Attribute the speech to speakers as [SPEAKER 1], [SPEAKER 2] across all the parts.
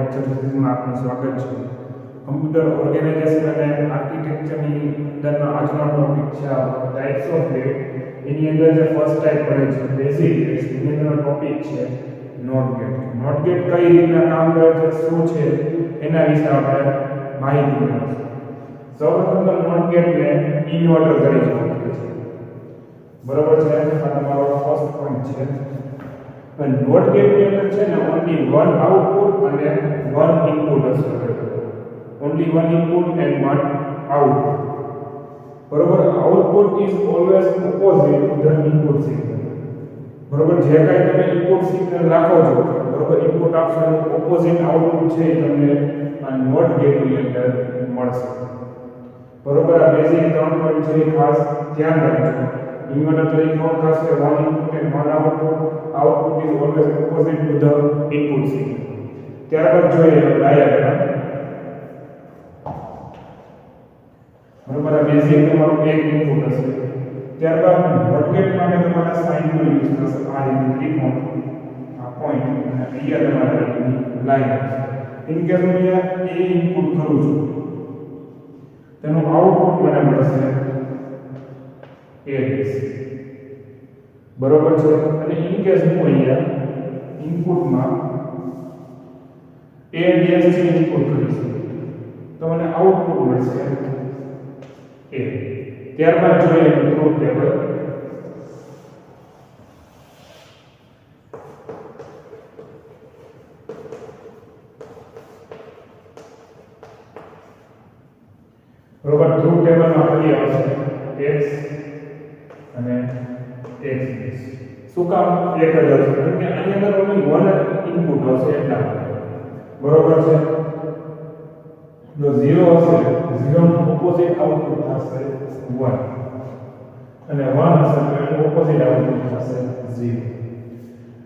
[SPEAKER 1] Lecture સિરીઝમાં આપનું સ્વાગત છે. કમ્પ્યુટર ઓર્ગેનાઇઝેશન અને આર્કિટેક્ચરની અંદરનો આજનો ટોપિક છે ટાઇપ્સ ઓફ ગેટ. એની અંદર જે ફર્સ્ટ ટાઇપ પડે છે બેઝિક ગેટ્સ, એની અંદરનો ટોપિક છે નોટ ગેટ. નોટ ગેટ કઈ રીતના કામ કરે છે, શું છે, એના વિશે આપણે માહિતી મેળવીશું. સૌપ્રથમ તો નોટ ગેટને ઇન્વર્ટર તરીકે ઓળખે છે. બરોબર છે, આ તમારો ફર્સ્ટ પોઈન્ટ છે. અને નોટ ગેટની અંદર છે ને ઓન્લી વન આઉટપુટ અને વન ઇનપુટ હશે. Only one input and one output. બરોબર, output is always opposite to the input signal. બરોબર, જે કાંઈ તમે ઇનપુટ સિગ્નલ રાખો છો, બરોબર, ઇનપુટ આપશો એનું ઓપોઝિટ આઉટપુટ છે એ તમને આ નોટ ગેટની અંદર મળશે. બરોબર, આ બેઝિક 3 પોઈન્ટ છે, ખાસ ધ્યાન રાખજો. ઇન્વર્ટર તરીકે ઓળખાશે one input and one output. Output is always opposite to the input signal. ત્યારબાદ જોઈએ ડાયાગ્રામ. બરોબર, આ બેઝિક તમારું એક ઇનપુટ હશે. ત્યારબાદ નોટ ગેટ માટે તમારા સાઇનનો યુઝ થશે. આ રીતે ત્રિકોણ, આ પોઈન્ટ અને અહીંયા તમારે લાઈન હશે. ઇન કેસ હું અહીંયા એ ઇનપુટ કરું છું, તેનું આઉટપુટ મને મળશે એ ડેશ. બરોબર છે, અને ઇન કેસ હું અહીંયા ઇનપુટમાં એ ડેશ થી ઇનપુટ કરીશ તો મને આઉટપુટ મળશે એ. ત્યારબાદ જોઈએ ટ્રુથ ટેબલ. બરોબર, ટ્રુથ ટેબલમાં ફરી આવશે x અને x ડેશ. શું કામ એક જ આવશે? કારણ કે આની અંદર ઓન્લી વન ઇનપુટ આવશે એટલા. બરોબર છે, જો 0 હશે, 0 નું ઓપોઝિટ આઉટપુટ થશે 1 અને 1 હશે તો એનું ઓપોઝિટ આઉટપુટ થશે 0.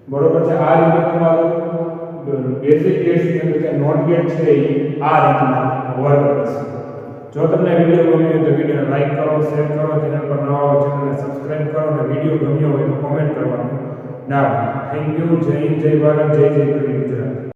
[SPEAKER 1] બરોબર છે, આ રીતે તમારું બેઝિક ગેટ્સ એટલે કે નોટ ગેટ છે એ આ રીતના વર્ક કરશે. જો તમને વિડિયો ગમ્યો હોય તો વિડિયોને લાઈક કરો, શેર કરો, ચેનલ પર નવા હો ચેનલને સબસ્ક્રાઇબ કરો અને વિડિયો ગમ્યો હોય તો કોમેન્ટ કરવાનું ના ભૂલતા. Thank you. જય હિન્દ, જય ભારત, જય જય ગરવી ગુજરાત.